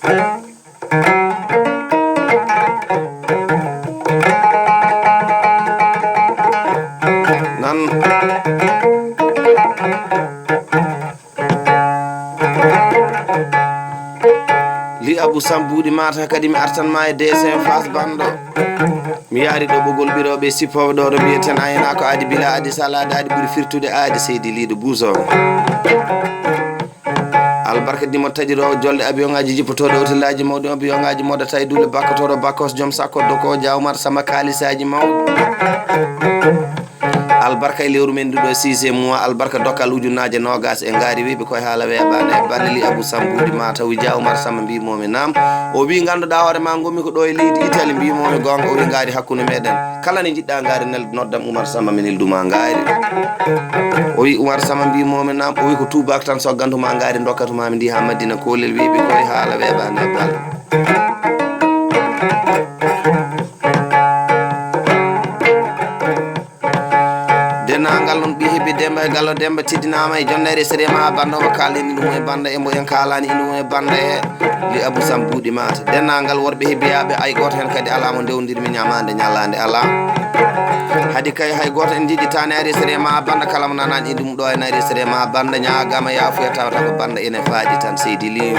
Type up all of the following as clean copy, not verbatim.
nan li Abou Samboudi mata kadi mi artanma e dessin face bando mi yaari ɗo ɓogol ɓiroɓe sippoɓe ɗo ɗo mbiyeten ayina ko adi bila adi salade adi ɓuuri firtude adi seydi liɗo buuso albarka dimo taƴirowo jolde avion ngaji jippotoɗo hotellaji mawɗi avion ngaji modata e duule bakkotoɗo bakkos joom sakkoddo ko Diawmar Samba kalisaji mawɗi albarka e lewru men nduɗo 6e mois albarka dokkal ujunnaje nogas e ngaari wiɓe koye haala weeɓani e balle li Abou Samboudi mata wi Diawmar Samba mbimomi nam o wi ganduɗa hoore ma gomi ko ɗo e leydi Italie mbimomi gonga o wi ngaari hakkude meɗen kala ne jiɗɗa ngaari noddam Oumar Samba min ilduma ngaari o wi Oumar Samba mbimomi nam o wi ko tubak tan soggantuma ngaari dokkatuma ndi ha Madina Kolel wiɓe koye haala weeɓani e balle dennagal non ɓi heeɓi Demba e Gallo Demba tiddinama e jondere sérema bandomo kalini ɗum e banda e mbo en kalani ɗum e banda e li Abou Samboudi mata dennagal worɓe heebiyaɓe ay goto hen kadi ala mo dewdirmi ñamande ñallande ala hadi kay hay goto en jiɗitani ari sérema banda kala mo nanani ɗum ɗo en ari sérema banda ñagama yafuya tawata ko banda ene faaɗi tan seydi li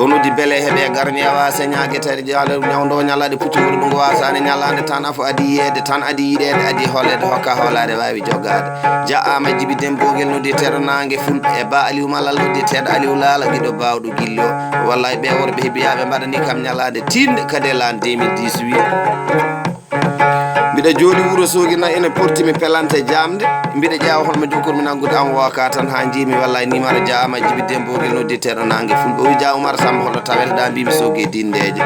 ɗonudi beele heeɓe garni awase ñaguetere ñawdo ñallade puccugol ɗum wasani ñallade tan afo adi yiyede tan adi yiɗede adi hoolede hokka hoolade wawi jogade jaama Djiby Dembogel nodditeɗo nangue fulɓe e ba Aliou Malal nodditeɗo Aliou Lala guiɗo bawɗo guillo wallay ɓe worɓe heebiyaɓe mbaɗani kam ñallade tinde kadi e lan 2018 mbiɗa jooɗi Wourossogui na ene portimi pelante jamde mbiɗa ƴeewa holmo jokkormi nanggude am woka tan ha jiimi wallay numéro jaama Djiby Dembogel nodditeɗo nangue fulɓe o wi Dia Oumar Samba holɗo tawete mbimi sogui dindeje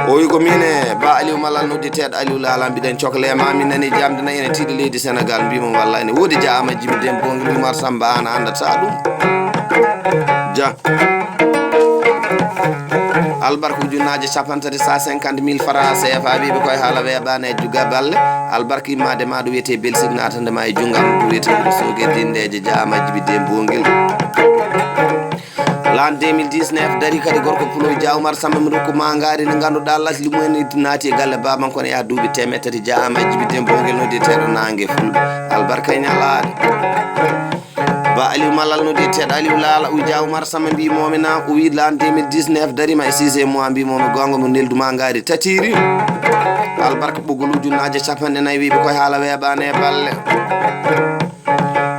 o wi ko mine ba Aliou Malal nodditeɗo Aliou Lala mbiɗen cohle ma min nani jamde na ene tiiɗi leydi Sénégal mbimo wallay ne woodi jaama Djiby Dembogel Oumar Samba an andata ɗum dia albarka ujunnaje capantati 150 000 francs CFA wiɓe koye haala weeɓani e juga balle albarka immade ma ɗo wiyete Belgique natandema e junggam ɗo wiyete Wourossogui dindeje jaama Djiby Dembogel l'an 2019 dari kadi gorko pulo Dia Oumar Samba mi rokkuma ngaari nde ganduɗa lasli mumen naati e galle baban kono yaha duuɓi temettati jaama Djiby Dembogel nodditeɗo nangue fulɓe albarka e ñalade ba Aliou Malal nodditeɗo Aliou Lala wi Dia Oumar Samba mbimomi na o wi l'an 2019 darima e 6e mois mbimomi gonga mo nelduma ngaari tatiri albarka ɓoggol ujunnaje 4 wiɓe koye haala weeɓani e balle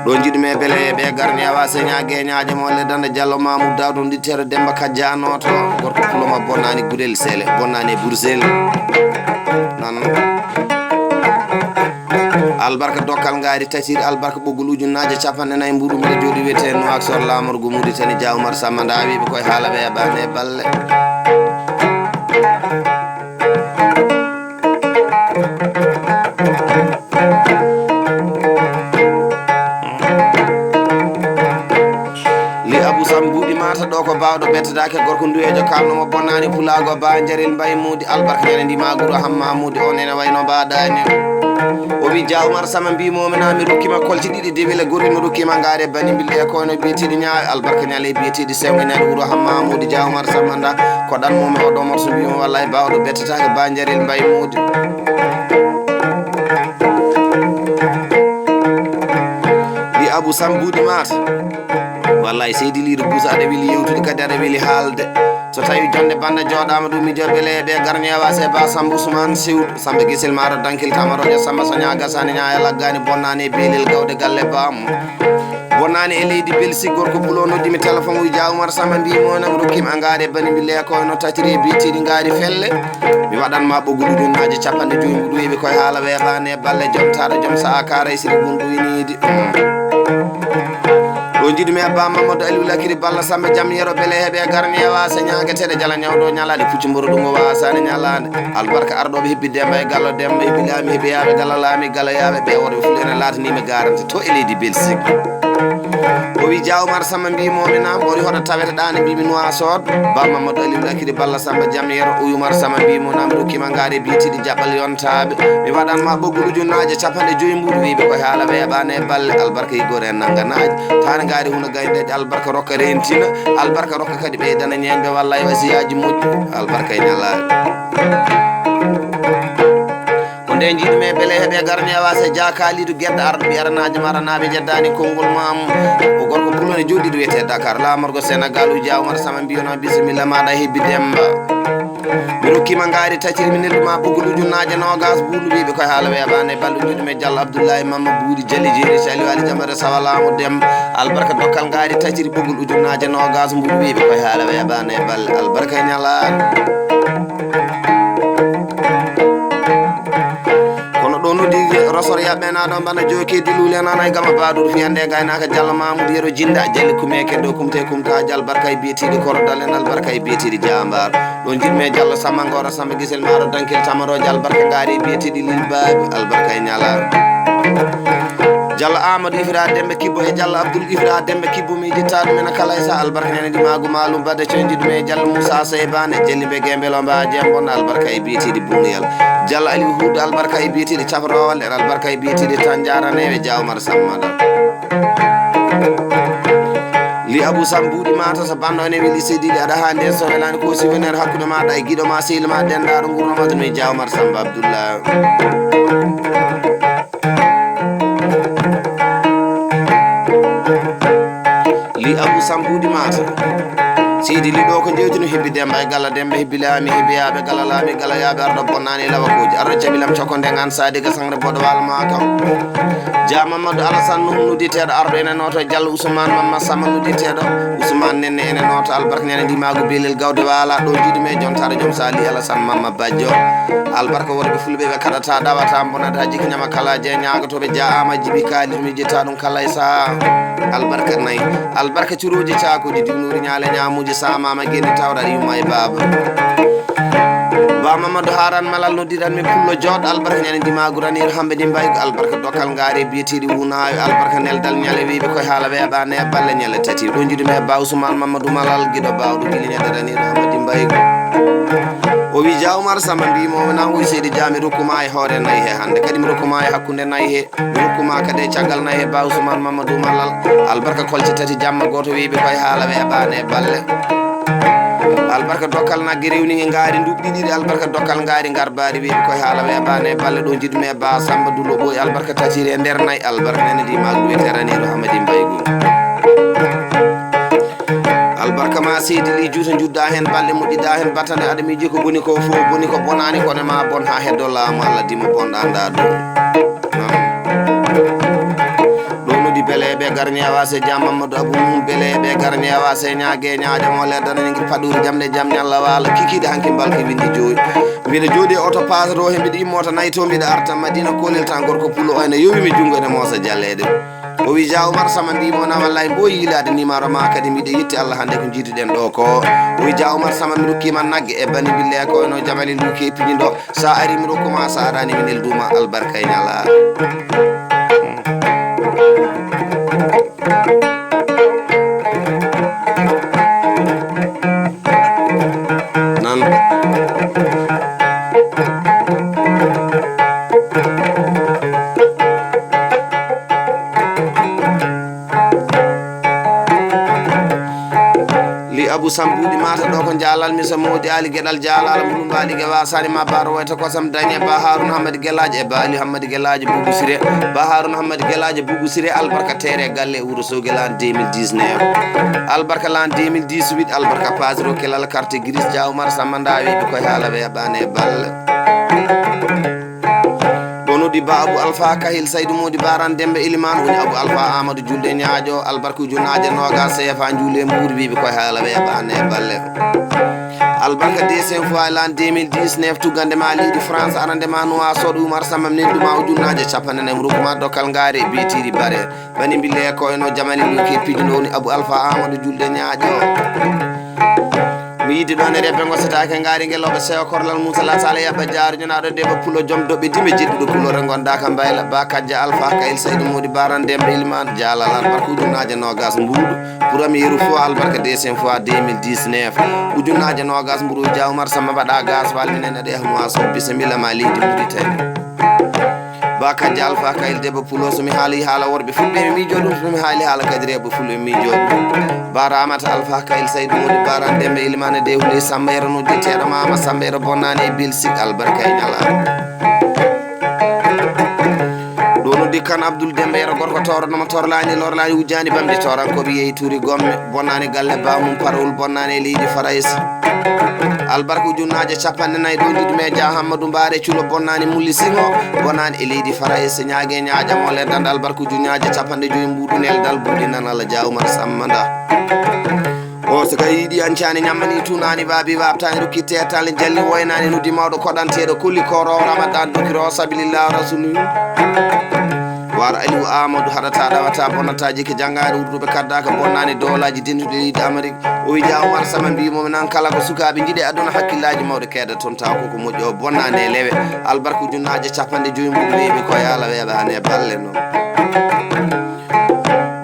ɗo jiɗumi e beele ɓe garni awase ñagueñaje molle Danda Diallo Mamoudou Dawdo nodditeɗo Demba Kadianoto gorko puloma bonnani Gurel Sele bonnani e Bruxelles nan albarka dokkal ngaari tatiri albarka ɓoggol ujunnaje 4 mbuɗu mbiɗa jooɗi wiyete Nouakchott lamorgo Mauritanie Dia Oumar Samba nda wiɓe koye haala weeɓani e balle li Abou Samboudi mata ɗo ko bawɗo bettadake gorko nduwejo kalnomo bonnani pulago ba jarel mbay mudi albarka ñande ndimaguro Hammamudi on ene wayno mbaɗani o wi Dia Oumar Samba mbimomi na mi rokkima kolci ɗiɗi dewele gorri mi rokkima ngaari e bani bille koyno biyeteɗi ñaawe albarka ñaale biyeteɗi sewginade wuuro Hammamudi Dia Oumar Samba nda ko ɗanmomi oɗo morso mbimo wallay bawɗo bettatake ba jarel mbay mudi li Abou Samboudi mata wallay seydi liiɗo buusa aɗa weeli yewtude kadi aɗa weeli haalde so tawi jonde banda jooɗama ɗum mi joɓele ɓe garni awase ba Samba Ousmane Sewdu Samba Guissel maro dankil tamaroƴo Samba soña gasani ñaya laggani bonnani e beelel gawde galle bammo bonnani e leydi Belgique gorko pulo noddimi téléphone uji Dia Oumar Samba mbimonam rokkima ngaari e bani bille koyno tatiri e biyeteɗi ngaari felle mi waɗanma ɓoggol ujunnaje 50 mbuɗu wiɓe koye haala weeɓani e balle joom taɗo joom saha kaara e siri gunɗo winidi ɗo jiɗumi e ba Mamadou Aliou Lakiri Balla Samba jaam yero beele heeɓe garni e wase ñagueteɗe jala ñawɗo ñalade pucci mboro ɗum o wasani ñalade albarka arɗoɓe heɓɓi Demba e Gallo Demba heɓɓi laami heɓe yaɓe Gallo laami Gallo yaɓe ɓe worɓe fulene latanimi garante to e leydi Belgique o wi Dia Oumar Samba mbimomi na mboɗi hoɗo tawete ɗane mbimi noa sod Ba Mamadou Aliou Lakiri Balla Samba Jamiyero Oumar Samba mbimo na mi rokkima ngaari bitiɗi jaɓɓal yontaɓe mi waɗanma ɓoggol ujunnaje 50 mbuɗo wiɓe koye haala weeɓani e balle albarka yiggore en nangganaji tane ngaari huno gaydeje albarka rokka rentina albarka rokka kadi ɓeydana ñeñɓe walla e wasiyaji moƴƴi albarka e ñalaɓe nde jiiɗumi e beele heeɓe garmi e wasa Dia Kalidou guedɗo arɗo ɓiyaranaji maranaɓe jeddani konngol mam o gorko pulone joɗɗiɗo wiyete Dakar lamorgo Sénégal u Dia Oumar Samba mbiyona bisimilla maɗa hebbi demba mi rokkima ngaari tatiri mi nelduma ɓoggol ujunnaje nogas buuɗu wiɓe koye haala weeɓani e balɗe juɗumi Diallo Abdoulaye Mamma Buudi Jali Jeeri Sali Wali Jamare Sawalamu Demba albarka dokkal ngaari tatiri ɓoggol ujunnaje nogas mbuɗu wiɓe koye haala weeɓani e balle albarka e ñalani ɗo noddi rosor yaɓɓena ɗon bana joki dilule nana e gama baɗuɗo fiyande gaynaka Diallo Mamoudou Yero jinda jalli kumeke ɗo kumte kumtaji albarka e biyetiɗi korodal en albarka e biyetiɗi jambar ɗon jiɗme Diallo Samba Ngora Samba Guisel maɗo dankil tamaroje albarka gaari e biyetiɗi lilbaɓe albarka e ñalaɓe Diallo Amadou Ifra Dembe Kibbo e Diallo Abdoul Ifra Dembe Kibbo mi jitta ɗum ene kala e sa albarka nene dimagu malum badde coñji ɗum e Diallo Moussa Seybane jelli ɓe gembelo mba jembon albarka e biyetiɗi buniyal Diallo Aliou Houda albarka e biyetiɗi caprowal en albarka e biyetiɗi tan jaraneɓe Dia Oumar Samba li Abou Sam buuɗi mata so banno ene weli seydiɗi aɗa ha nden so welani ko souvenir hakkude maɗa e guiɗo ma sehil ma dendaɗo gurnoma ɗum e Dia Oumar Samba Abdoullah li Abou Sam buuɗi mata seydi li ɗo ko jewtino hebbi demba e galla demba hebbi laami hebbi yaaɓe galla laami galla yaaɓe arɗo bonnani e lawakoji arɗo jaɓilam cokko nde gan sadiga sangre boɗo walma kam Dia Mamadou Alassane Nuhu nudditeɗo arɗo ene noto Diallo Ousmane Mamma Samba nudditeɗo Ousmane nenne ene noto albarka nene ndimagu belel gawde wala ɗo jiɗumi e jontare joom sali Alassane Mamma Badjo albarka worɓe fulɓe ɓe kaɗata ɗawata bonata jikki ñama kalaji e ñagotoɓe Dia Ama Djibi Kalidou mi jetta ɗum kala e saaha albarka nayyi albarka curoji cakuji diwnuri ñaale ñamuji samama guendi tawɗaɗa yumma e baba Ba Mamadou Haran Malal noddiranmi pullo joɗɗo albarka ñane dimagu ranir hamɓe ɗi mbaygo albarka dokkal ngaari biyetiɗi wunawi albarka neldal ñale wiɓe koye haala weeɓani e balle ñale tati ɗo jiɗumi e Ba Ousmane Mamadou Malal guiɗo bawɗo guili ñande ranir hamɓe ɗi mbaygo o wi Dia Oumar Samba mbimomi na woy seydi Dia mi rokkuma e hoore nayyi he hande kadi mi rokkuma e hakkude nayyi he mi rokkuma kadi e caggal nayyi he Ba Ousmane Mamadou Malal albarka kolce tati jamma goto wiɓe koye haala weeɓani e balle albarka dokkal nagge rewni e ngaari duɓɓi ɗiɗi albarka dokkal ngaari garbaɗi wiɓe koye haala weeɓani e balle ɗo jiɗumi e Ba Samba Dulo ɓoy albarka tatiri e nder nayyi albarka nene ndimagu wiyete raniro Hamadi Mbaygo albarka ma seydi li juuto judda hen balle moƴƴiɗa hen battane aɗa miiji ko boni ko fof boni ko bonani kono ma bon ha heddo laamu Allah dimo bonɗa nda ɗo noddi beele ɓe garni e wase Dia Mamadou Abou mum beele ɓe garni e wase ñague ñaade mo leddana guir paɗuri jamde jaam ñalla wala kikiɗe hanki mbalka windi joyi mbiɗa jooɗi e auto pasero he mbiɗa immota nayyi to mbiɗa arta Madina kolel tan gorko pullo o ene yowimi junggo ene moosa jallede o wi Dia Oumar Samba mbimona wallay mbo yilade numéro ma kadi mbiɗa yetti Allah hande ko jiiduɗen ɗo ko o wi Dia Oumar Samba mi rokkima nagge e bani bille ko eno jamali luki piñi ɗo sa ari mi rokkuma sa arani mi nelduma albarka e ñala nan Abou Sam buuɗi mata ɗo ko jaalalmi so mawdi ali gueɗal jaalala mbuɗum mbaɗi gue wasani ma baro wayta kosam dañe Ba Harouna Hamady Guelaji e Ba Aliou Hamady Guelaji Boubou Siré Ba Harouna Hamady Guelaji Boubou Siré albarka tere galle Wourossogui l'an 2019 albarka l'an 2018 albarka pasiro kelal carte grise Dia Oumar Samba ndawiɓe koye haala weeɓani e balle noddi Ba Abou Alpha Kahil Saydou Modi Baran Dembe Iliman woni Abou Alpha Amadou Julde ñaajo albarka ujunaje noga CFA juule mbuur wiɓe koye haala weeɓani e balle albarka deuxiéme fois l'an 2019 tugande ma leydi France arande ma noa soɗo Oumar Samba nenduma ujunaje capanɗe rokuma dokkal ngaari biyetiɗi bare bani bille ko eno jamani luki pijuno woni Abou Alpha Amadou Julde ñaajo mi yiddi ɗon e rebbe gossatake ngaari ngeloɓe sewa korlal mum sala sala yaɓa jaaru ñonaɗo deba pulo joom doɓɓe dime jedduɗo pulore gonda ka mbayla ba kadja alpha kayil saydou modi baran dembe ilman jalal albarka ujunnaje nogas mbuuɗo premier fois albarka deuxiéme fois 2019 ujunnaje nogas mburu Dia Oumar Samba mbaɗa gas walminene ɗe mois so bisimilla ma leydi Mauritanie ba kadja alpha kayil deba pulo somi haali haala worɓe fulɓe mi miijo ɗum somi haali haala kadi rewɓe fulɓe mi miijo ɗum ba ramata alpha kayil saydou modi baran dembe ilmane de hule Samba yero noddi teɗo mama Samba yero bonnani e bilsik albarka e ñalama noddi kan Abdoul Dembe yero gorko tawranoma torlani lorlani wujjani bamde torankoɓe yeehi tuuri gomme bonnani galle bamum parol bonnani e leydi Faraysi albarka ujunnaje 4 ɗo ndiɗume Dia Hammadou Mbare cuulo bonnani mulli singo bonnani e leydi Faraysi ñague ñaƴamo leddande albarka ujunnaje 5 mbuɗunel dal buɗinan Allah Dia Oumar Samba nda o so kay yiiɗi ancani ñammani tunani baabi wabtani rokkite talle jalli woynani noddi mawɗo koɗanteɗo kulli koro ramadan dokiro sabilillah rasul wara Aliou Amadou haɗata ɗawata bonnataji ke janggare wurduɓe kaddaka bonnani dowlaji denduɗe leydi Amérique o wi Dia Oumar Samba mbimomi nan kala ko sukaɓe jiiɗe aduna hakkillaji mawɗe keeda toon taw koko moƴƴi o bonnani e lewe albarka ujunnaje 50 mbuɗ weeɓi koye Allah weeɓani e balle noon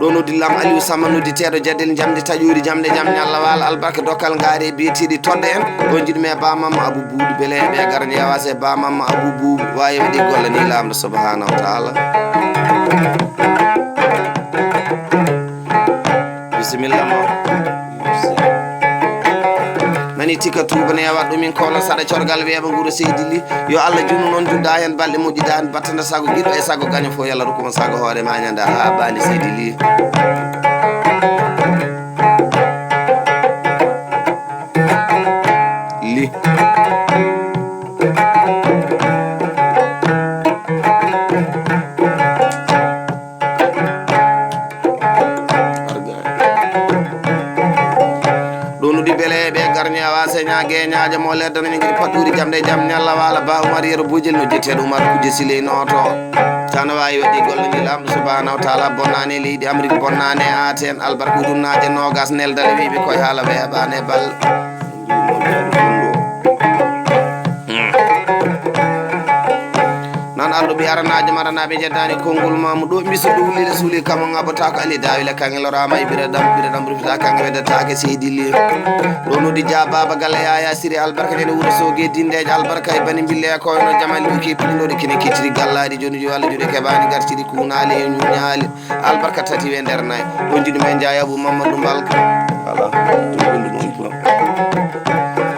ɗo noddillam Aliou Samba nodditeɗo jaddel jamde taƴori jamde jam ñalla wala albarka dokkal ngaari biyetiɗi todde en ɗo jiɗumi e bamamma Abou Boudou beleɓe e garani yawase e bamamma Abou Boudou wawi waɗi golla ni lamɗo subhanahu wa taala bisimilla ma nani tika tubane yawa ɗumin kolo saɗa corgal weeɓa guuro seydi li yo Allah junnu noon judda hen balɗe moƴƴida hen battanda sago guiɗo e sago gaño fo yalla rokkuma sago hoore ma ñanda ha bani seydi li ñague ñaaje mo leddana ñu ngi paturi jamde jam ñalla wala ba Oumar yero bujel no jetteɗo Oumar kuje sile noto tan wawi waɗi golle ni lamɗo subhanahu wa taala bonnani leydi Amérique bonnani aten albarka ujunnaje nogas neldale wiɓe koye haala weeɓane bal nan arɗo ɓi aranaje maranaɓe jeddani konngol mamu ɗo mbiso ɗo wullide suuli kamo ngaɓata ko ali dawile kange lorama e ɓiradam rufita kange weddetake seydi li ɗo noddi Dia baba galle yaya siri albarka nene wuuro sogue dindeje albarka e bani bille e koyno jamali ɗuki piɗinoɗe kene kecciri gallaɗi joni jo Allah juuɗe keɓani gartiri kunali e ñuñali albarka tati we nder nayyi ɗo jiɗumen Diayabou Mamadou Mbalka voilà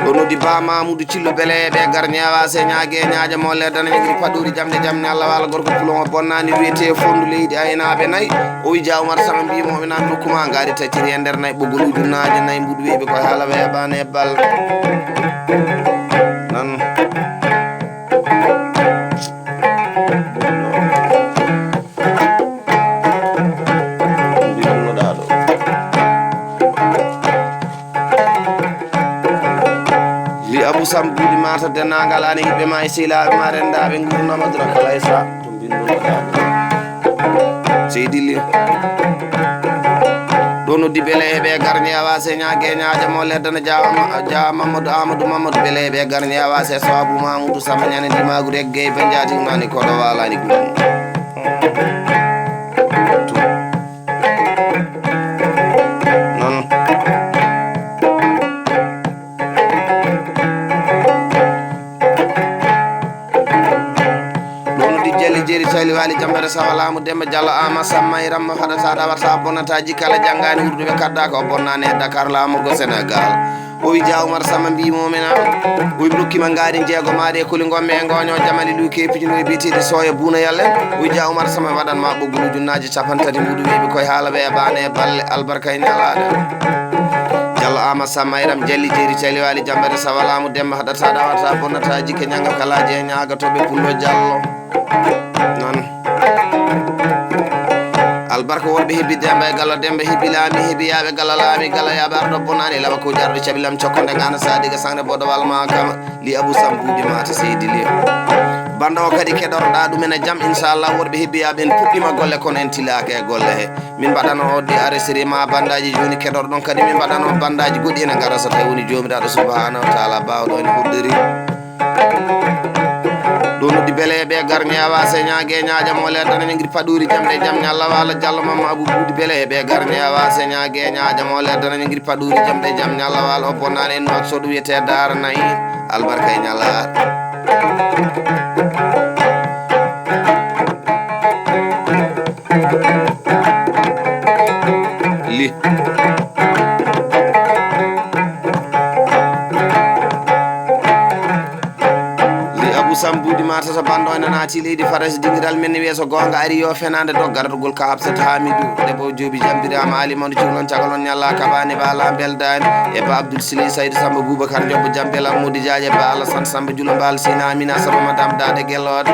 ɗo noddi ba Mamoudou Thillo beleɓe garni awase ñague ñaaje mo leddana ñagiri paɗuri jamde jam ñalla wala gorko pulon o bonnani wiyete fondu leydi aynaɓe nayyi o wi Dia Oumar Samba mbimoɓe nan nokkuma gaari tacciri e nder nayyi ɓoggol ujunnaje 4 mbuɗ weeɓe koye haala weeɓani e bal nan Abou Sam buudi mata dennagal ane yiɓɓe ma e sehilaɓe ma rendaɓe gurdama dura kala e sa to bindonoɗaɓe seydi li ɗo noddi beleɓe garni awase ñague ñaaje mo leddana Dia Mamadou Amadou beleɓe garni awase Sawabou Mamoudou Samba ñane ndimagu regge ɓe jatimnani koɗo walani gum jeri tali wali jambere sawalamu Demba Diallo Ama Samma e Ramma haɗata ɗawata bonnataji kala janggani wurduɓe kaddaka o bonnani e Dakar lamogo Sénégal o wi Dia Oumar Samba mbimomina o wi rokkima ngaari jeego maɗe koli gomme e goño jamali luke pijino e biyeteɗe soya buuna yalle o wi Dia Oumar Samba waɗanma ɓoggol ujunnaje 50 mbuɗu weeɓe koye haala weeɓane e balle albarka e ñalaɗe Diallo Ama Samma e Ram jalli jeri tali wali jambere sawalamu Demba haɗata ɗawata bonnataji ke ñanga kalaji e ñagatoɓe pullo Diallo non albarka wonɓe heebi Demba e Gallo Demba heebi laami heebi yaaɓe Gallo laami Gallo yaaɓe arɗo bonani lawa ko jarɗo caɓilam cokkonde gana sadiga sangne boɗo walma kama li Abou Sam buuɗi mata seydi li banda o kadi keɗorɗa ɗumen e jaam inchallah worɓe hebbiya ɓen puɗɗima golle kono en tilaki e golle he min mbaɗano de arrêté ma bandaji joni keɗorɗon kadi min mbaɗano bandaji goɗɗi ene gara so tawi woni jomiraɗo subhanahu wa taala bawɗo ene huɗɗori ɗo noddi beleɓe garñe awa se ñague ñaƴa mo leddana ñangiri paɗuri jamde jaam ñalla wala diallo mamma abou boudi beleɓe garñe awa se ñague ñaƴa mo leddana ñangiri paɗuri jamde jaam ñalla wala o bonnani en noak soɗo wiyete dara nayi albarka e ñallaɗo li sambudi matata bando ene naati leydi faras dingiral men weeso gonga ari yo fenande doggartugol ka habsata hamidou debbo jobi jambirama ali mando cuhlon cagalon ñalla kabani bala beldani e ba abdoul siley saydou samba boubacar jobbo jambel amoudi diadje ba alassane samba julo mbal sina amina saba madame dade guellode